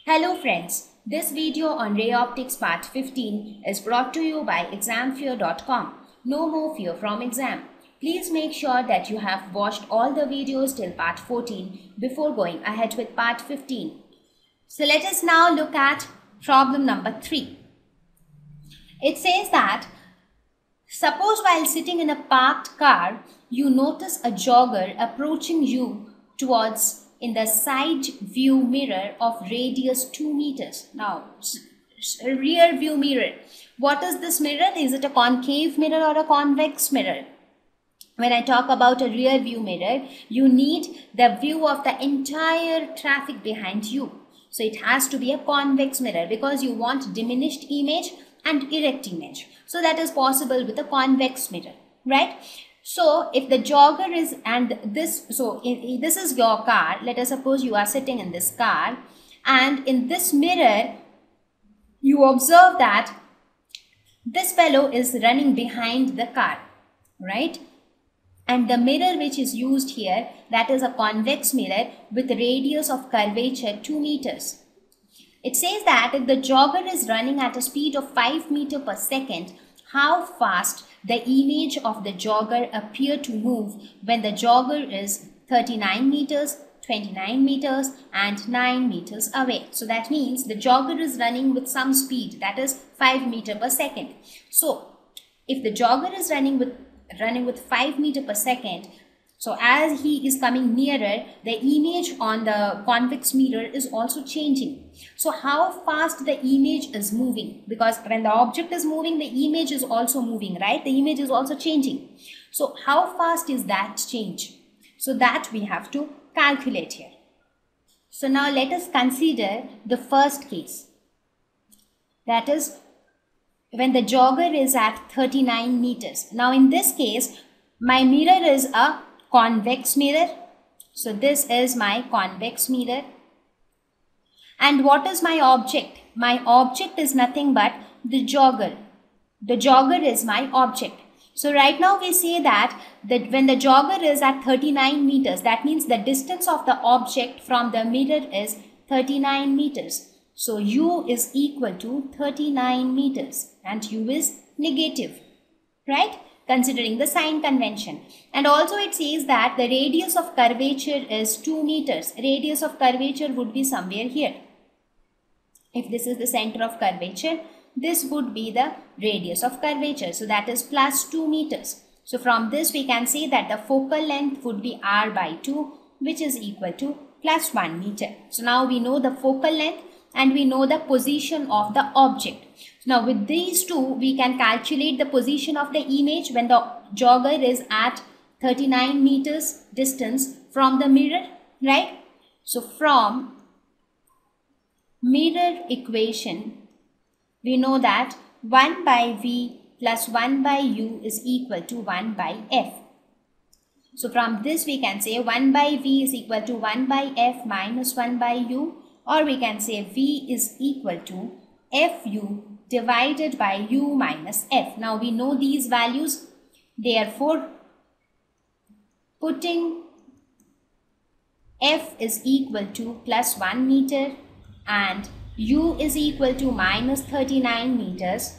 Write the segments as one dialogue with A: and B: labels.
A: Hello friends, this video on Ray Optics part 15 is brought to you by examfear.com. No more fear from exam. Please make sure that you have watched all the videos till part 14 before going ahead with part 15. So let us now look at problem number 3. It says that suppose while sitting in a parked car, you notice a jogger approaching you towards in the side view mirror of radius 2 meters. Now, rear view mirror. What is this mirror? Is it a concave mirror or a convex mirror? When I talk about a rear view mirror, you need the view of the entire traffic behind you. So it has to be a convex mirror because you want diminished image and erect image. So that is possible with a convex mirror, right? So if the jogger is this is your car. Let us suppose you are sitting in this car, and in this mirror you observe that this fellow is running behind the car, right? And the mirror which is used here, that is a convex mirror with radius of curvature 2 meters. It says that if the jogger is running at a speed of 5 meters per second, how fast the image of the jogger appear to move when the jogger is 39 meters, 29 meters and 9 meters away. So that means the jogger is running with some speed, that is 5 meters per second. So if the jogger is running with 5 meters per second, so as he is coming nearer, the image on the convex mirror is also changing. So how fast the image is moving, because when the object is moving, the image is also moving, right? The image is also changing. So how fast is that change? So that we have to calculate here. So now let us consider the first case. That is when the jogger is at 39 meters. Now in this case, my mirror is a convex mirror. So this is my convex mirror. And what is my object? My object is nothing but the jogger. The jogger is my object. So right now we say that when the jogger is at 39 meters, that means the distance of the object from the mirror is 39 meters. So u is equal to 39 meters and u is negative, right? Considering the sign convention. And also it says that the radius of curvature is 2 meters. Radius of curvature would be somewhere here. If this is the center of curvature, this would be the radius of curvature. So that is plus 2 meters. So from this we can say that the focal length would be r by 2, which is equal to plus 1 meter. So now we know the focal length and we know the position of the object. Now with these two, we can calculate the position of the image when the jogger is at 39 meters distance from the mirror, right? So from mirror equation, we know that 1 by v plus 1 by u is equal to 1 by f. So from this we can say 1 by v is equal to 1 by f minus 1 by u, or we can say v is equal to fu divided by u minus f. Now we know these values, therefore putting f is equal to plus 1 meter and u is equal to minus 39 meters,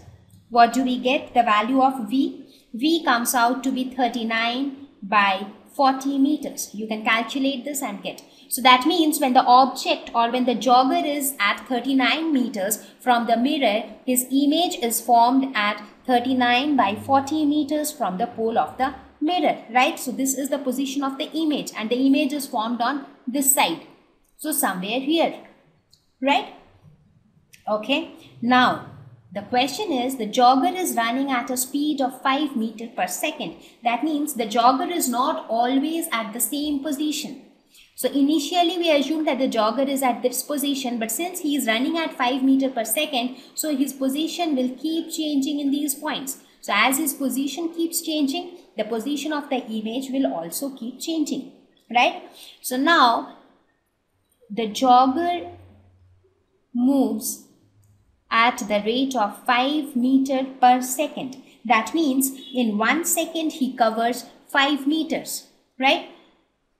A: what do we get? The value of v? V comes out to be 39 by 40 meters. You can calculate this and get. So that means when the object or when the jogger is at 39 meters from the mirror, his image is formed at 39 by 40 meters from the pole of the mirror, right? So this is the position of the image and the image is formed on this side. So somewhere here, right? Okay. Now the question is, the jogger is running at a speed of 5 meters per second. That means the jogger is not always at the same position. So initially we assume that the jogger is at this position, but since he is running at 5 meters per second, so his position will keep changing in these points. So as his position keeps changing, the position of the image will also keep changing, right? So now the jogger moves at the rate of 5 meters per second. That means in 1 second he covers 5 meters, right?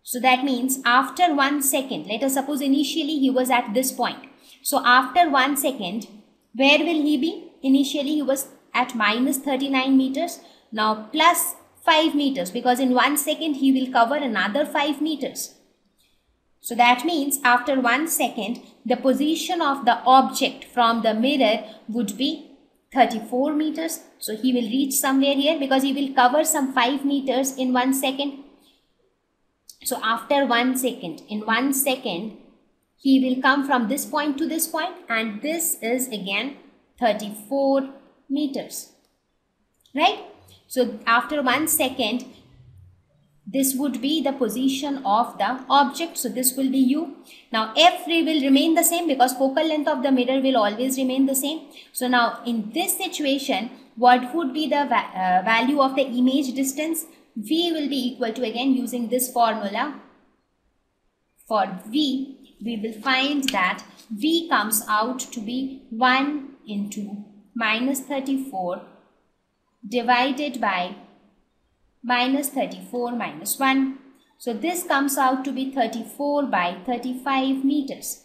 A: So that means after 1 second, let us suppose initially he was at this point. So after 1 second, where will he be? Initially he was at minus 39 meters. Now plus 5 meters, because in 1 second he will cover another 5 meters. So that means after 1 second, the position of the object from the mirror would be 34 meters. So he will reach somewhere here because he will cover some 5 meters in 1 second. So after 1 second, in 1 second, he will come from this point to this point, and this is again 34 meters, right? So after 1 second, this would be the position of the object. So this will be u. Now f will remain the same because focal length of the mirror will always remain the same. So now in this situation, what would be the value of the image distance? V will be equal to, again using this formula, for V, we will find that V comes out to be 1 into minus 34 divided by minus 34 minus 1. So this comes out to be 34 by 35 meters.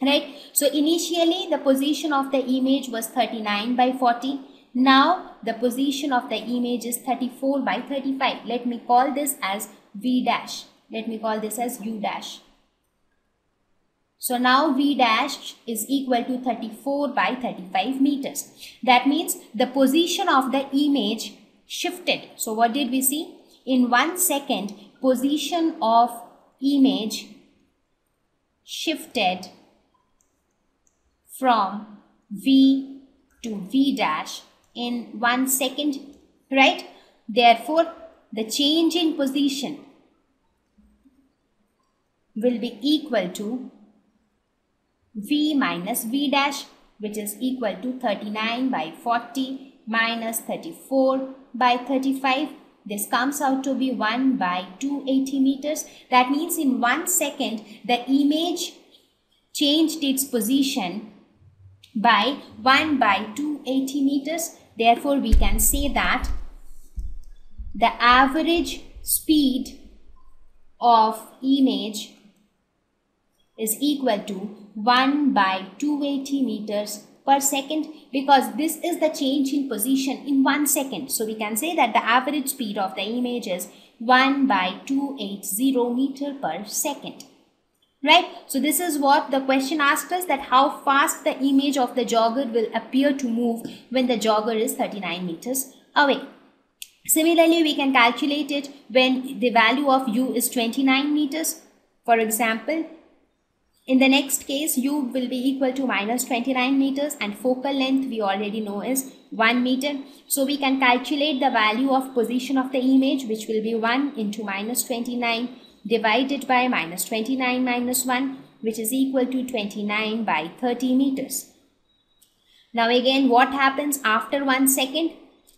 A: Right? So initially the position of the image was 39 by 40. Now the position of the image is 34 by 35. Let me call this as V dash. Let me call this as U dash. So now V dash is equal to 34 by 35 meters. That means the position of the image shifted. So what did we see? In 1 second, position of image shifted from V to V dash in 1 second, right? Therefore, the change in position will be equal to V minus V dash, which is equal to 39 by 40 minus 34 by 35. This comes out to be 1 by 280 meters. That means in 1 second, the image changed its position by 1 by 280 meters. Therefore, we can say that the average speed of image is equal to 1 by 280 meters per second, because this is the change in position in 1 second. So we can say that the average speed of the image is 1 by 280 meter per second. Right? So this is what the question asked us, that how fast the image of the jogger will appear to move when the jogger is 39 meters away. Similarly, we can calculate it when the value of u is 29 meters. For example, in the next case, u will be equal to minus 29 meters and focal length we already know is 1 meter. So we can calculate the value of position of the image, which will be 1 into minus 29 divided by minus 29 minus 1, which is equal to 29 by 30 meters. Now again, what happens after 1 second?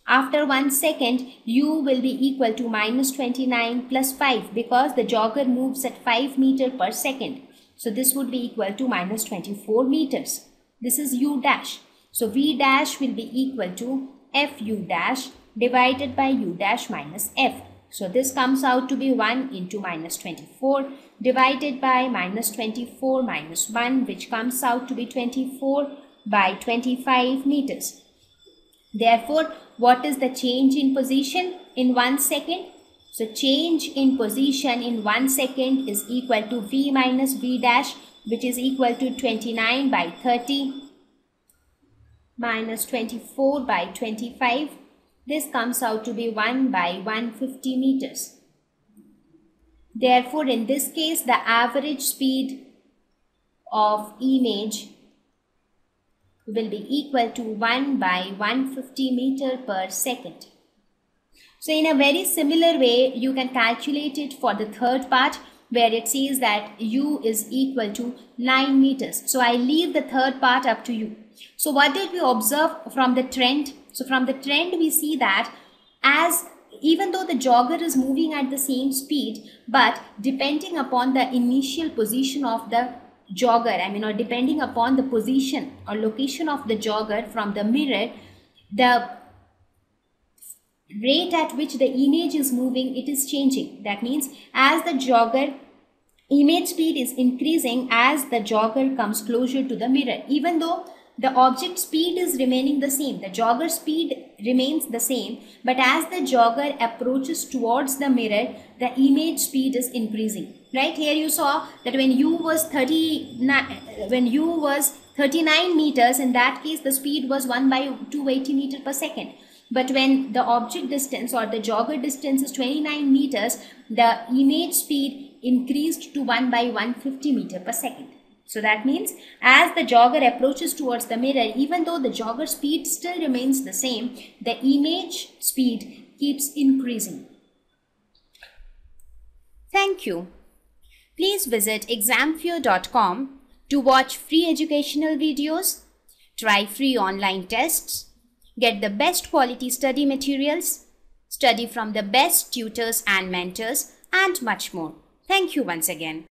A: After 1 second, u will be equal to minus 29 plus 5, because the jogger moves at 5 meter per second. So this would be equal to minus 24 meters. This is u dash. So v dash will be equal to fu dash divided by u dash minus f. So this comes out to be 1 into minus 24 divided by minus 24 minus 1, which comes out to be 24 by 25 meters. Therefore, what is the change in position in 1 second? So change in position in 1 second is equal to v minus v dash, which is equal to 29 by 30 minus 24 by 25. This comes out to be 1 by 150 meters. Therefore, in this case, the average speed of image will be equal to 1 by 150 meter per second. So in a very similar way, you can calculate it for the third part, where it says that u is equal to 9 meters. So I leave the third part up to you. So what did we observe from the trend? So from the trend, we see that even though the jogger is moving at the same speed, but depending upon the initial position of the jogger, or depending upon the position or location of the jogger from the mirror, the rate at which the image is moving, it is changing. That means as the jogger, image speed is increasing as the jogger comes closer to the mirror. Even though the object speed is remaining the same, the jogger speed remains the same, but as the jogger approaches towards the mirror, the image speed is increasing. Right here you saw that when u was 39 meters, in that case the speed was 1/280 meter per second. But when the object distance or the jogger distance is 29 meters, the image speed increased to 1/150 meter per second. So that means as the jogger approaches towards the mirror, even though the jogger speed still remains the same, the image speed keeps increasing. Thank you. Please visit examfear.com to watch free educational videos, try free online tests, get the best quality study materials, study from the best tutors and mentors, and much more. Thank you once again.